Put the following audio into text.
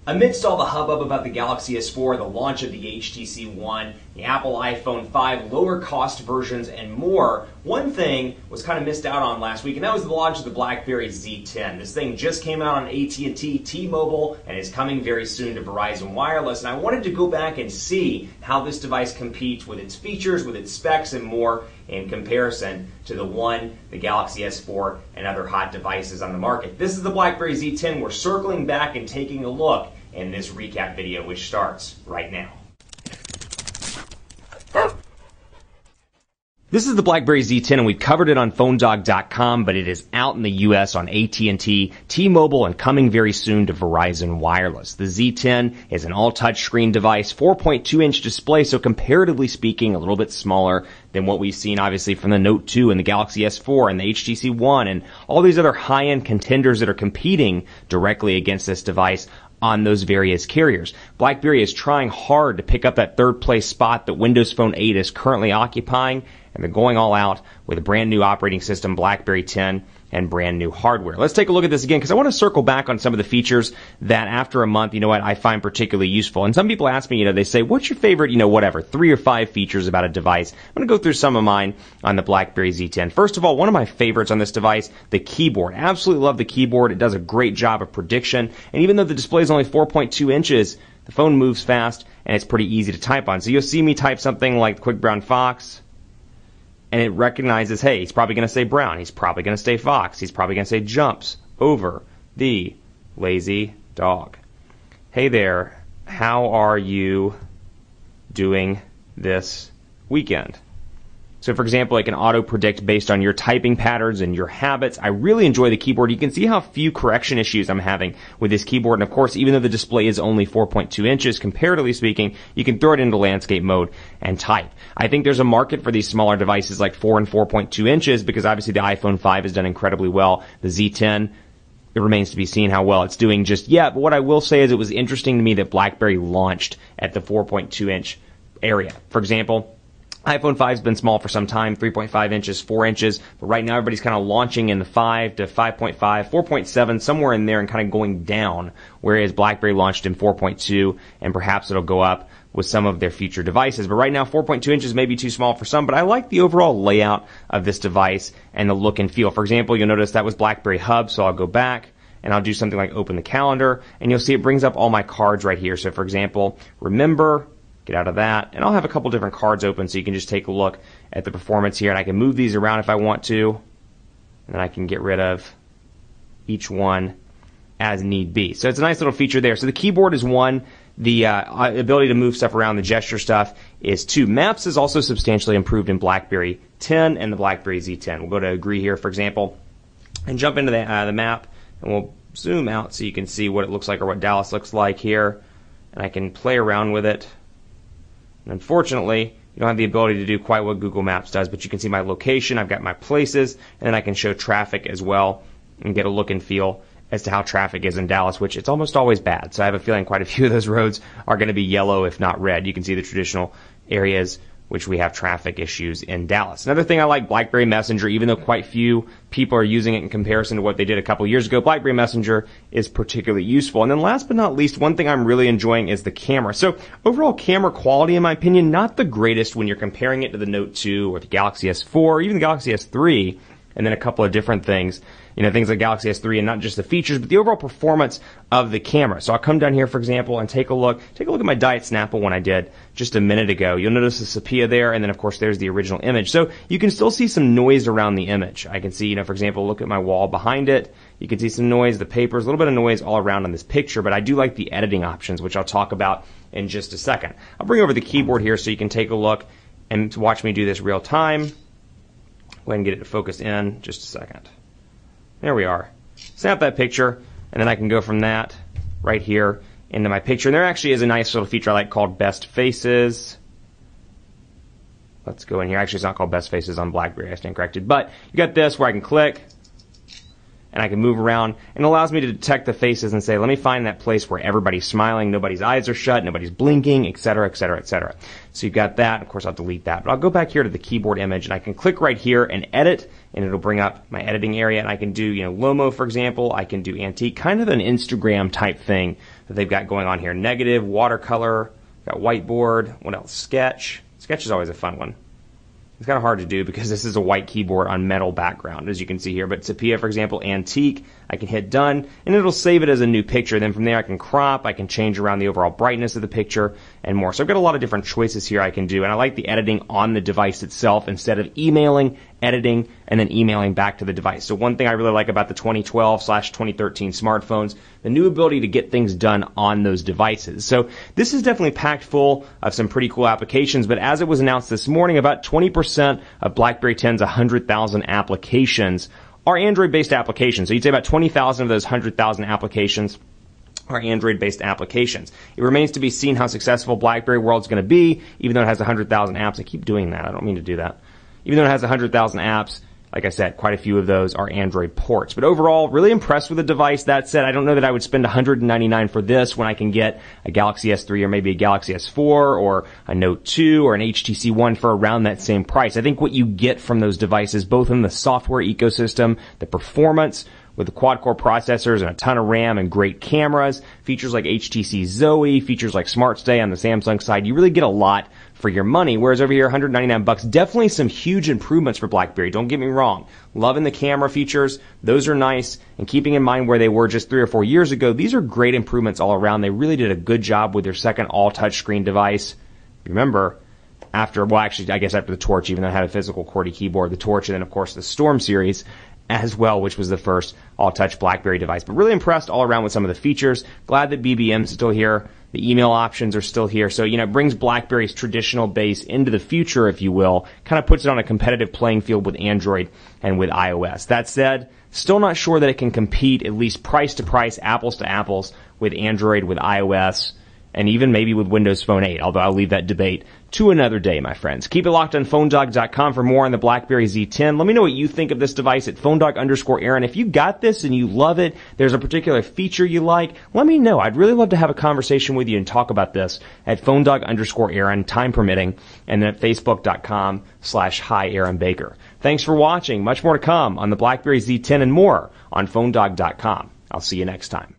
Amidst all the hubbub about the Galaxy S4, the launch of the HTC One, the Apple iPhone 5, lower cost versions, and more, one thing was kind of missed out on last week, and that was the launch of the BlackBerry Z10. This thing just came out on AT&T, T-Mobile, and is coming very soon to Verizon Wireless, and I wanted to go back and see how this device competes with its features, with its specs, and more in comparison to the One, the Galaxy S4, and other hot devices on the market. This is the BlackBerry Z10. We're circling back and taking a look in this recap video, which starts right now. This is the BlackBerry Z10, and we've covered it on PhoneDog.com, but it is out in the US on AT&T, T-Mobile, and coming very soon to Verizon Wireless. The Z10 is an all-touchscreen device, 4.2-inch display, so comparatively speaking, a little bit smaller than what we've seen, obviously, from the Note 2 and the Galaxy S4 and the HTC One and all these other high-end contenders that are competing directly against this device on those various carriers. BlackBerry is trying hard to pick up that third place spot that Windows Phone 8 is currently occupying, and they're going all out with a brand new operating system, BlackBerry 10, and brand new hardware. Let's take a look at this again, because I want to circle back on some of the features that after a month, I find particularly useful. And some people ask me, they say, what's your favorite, 3 or 5 features about a device? I'm going to go through some of mine on the BlackBerry Z10. First of all, one of my favorites on this device, the keyboard. Absolutely love the keyboard. It does a great job of prediction. And even though the display is only 4.2 inches, the phone moves fast, and it's pretty easy to type on. So you'll see me type something like Quick Brown Fox, and it recognizes, hey, he's probably going to say brown. He's probably going to say fox. He's probably going to say jumps over the lazy dog. Hey there, how are you doing this weekend? So, for example, it can auto-predict based on your typing patterns and your habits. I really enjoy the keyboard. You can see how few correction issues I'm having with this keyboard. And, of course, even though the display is only 4.2 inches, comparatively speaking, you can throw it into landscape mode and type. I think there's a market for these smaller devices like 4 and 4.2 inches because, obviously, the iPhone 5 has done incredibly well. The Z10, it remains to be seen how well it's doing just yet. But what I will say is it was interesting to me that BlackBerry launched at the 4.2-inch area. For example, iPhone 5's been small for some time, 3.5 inches, 4 inches, but right now everybody's kind of launching in the 5 to 5.5, 4.7, somewhere in there and kind of going down, whereas BlackBerry launched in 4.2, and perhaps it'll go up with some of their future devices. But right now, 4.2 inches may be too small for some, but I like the overall layout of this device and the look and feel. For example, you'll notice that was BlackBerry Hub, so I'll go back and I'll do something like open the calendar, and you'll see it brings up all my cards right here. So, for example, remember, get out of that, and I'll have a couple different cards open so you can just take a look at the performance here, and I can move these around if I want to, and then I can get rid of each one as need be. So it's a nice little feature there. So the keyboard is 1. The ability to move stuff around, the gesture stuff, is 2. Maps is also substantially improved in BlackBerry 10 and the BlackBerry Z10. We'll go to agree here, for example, and jump into the map, and we'll zoom out so you can see what it looks like or what Dallas looks like here, and I can play around with it. Unfortunately, you don't have the ability to do quite what Google Maps does, but you can see my location, I've got my places, and then I can show traffic as well and get a look and feel as to how traffic is in Dallas, which it's almost always bad. So I have a feeling quite a few of those roads are going to be yellow, if not red. You can see the traditional areas which we have traffic issues in Dallas. Another thing I like, BlackBerry Messenger, even though quite few people are using it in comparison to what they did a couple years ago, BlackBerry Messenger is particularly useful. And then last but not least, one thing I'm really enjoying is the camera. So overall camera quality, in my opinion, not the greatest when you're comparing it to the Note 2 or the Galaxy S4 or even the Galaxy S3, and then a couple of different things, things like Galaxy S3, and not just the features, but the overall performance of the camera. So I'll come down here, for example, and take a look at my Diet Snapple one I did just a minute ago. You'll notice the sepia there, and then, of course, there's the original image. So you can still see some noise around the image. I can see, for example, look at my wall behind it. You can see some noise, the papers, a little bit of noise all around on this picture, but I do like the editing options, which I'll talk about in just a second. I'll bring over the keyboard here so you can take a look and watch me do this real time. Go ahead and get it to focus in just a second. There we are. Snap that picture, and then I can go from that right here into my picture. And there actually is a nice little feature I like called Best Faces. Let's go in here. Actually, it's not called Best Faces on BlackBerry. I stand corrected. But you got this where I can click, and I can move around, and it allows me to detect the faces and say, let me find that place where everybody's smiling, nobody's eyes are shut, nobody's blinking, etc., etc., etc. So you've got that. Of course, I'll delete that. But I'll go back here to the keyboard image, and I can click right here and edit, and it'll bring up my editing area, and I can do, Lomo, for example. I can do antique, kind of an Instagram type thing that they've got going on here. Negative, watercolor, got whiteboard, what else? Sketch. Sketch is always a fun one. It's kind of hard to do because this is a white keyboard on metal background, as you can see here. But Sepia, for example, antique, I can hit done, and it'll save it as a new picture. Then from there, I can crop, I can change around the overall brightness of the picture, and more. So I've got a lot of different choices here I can do, and I like the editing on the device itself instead of emailing, editing, and then emailing back to the device. So one thing I really like about the 2012/2013 smartphones, the new ability to get things done on those devices. So this is definitely packed full of some pretty cool applications, but as it was announced this morning, about 20% of BlackBerry 10's 100,000 applications are Android-based applications. So you'd say about 20,000 of those 100,000 applications are Android-based applications. It remains to be seen how successful BlackBerry World's going to be, even though it has 100,000 apps. I keep doing that. I don't mean to do that. Even though it has 100,000 apps, like I said, quite a few of those are Android ports. But overall, really impressed with the device. That said, I don't know that I would spend $199 for this when I can get a Galaxy S3 or maybe a Galaxy S4 or a Note 2 or an HTC One for around that same price. I think what you get from those devices, both in the software ecosystem, the performance, with the quad-core processors and a ton of RAM and great cameras, features like HTC Zoe, features like Smart Stay on the Samsung side, you really get a lot for your money. Whereas over here, $199, definitely some huge improvements for BlackBerry. Don't get me wrong. Loving the camera features. Those are nice. And keeping in mind where they were just 3 or 4 years ago, these are great improvements all around. They really did a good job with their second all-touchscreen device. Remember, after the Torch, even though it had a physical QWERTY keyboard, the Torch, and then of course the Storm series as well, which was the first all-touch BlackBerry device. But really impressed all around with some of the features. Glad that BBM's still here. The email options are still here. So, it brings BlackBerry's traditional base into the future, if you will. Kind of puts it on a competitive playing field with Android and with iOS. That said, still not sure that it can compete, at least price to price, apples to apples, with Android, with iOS, and even maybe with Windows Phone 8, although I'll leave that debate to another day, my friends. Keep it locked on PhoneDog.com for more on the BlackBerry Z10. Let me know what you think of this device at PhoneDog_Aaron. If you got this and you love it, there's a particular feature you like, let me know. I'd really love to have a conversation with you and talk about this at PhoneDog_Aaron, time permitting, and then at Facebook.com/Hi Aaron Baker. Thanks for watching. Much more to come on the BlackBerry Z10 and more on PhoneDog.com. I'll see you next time.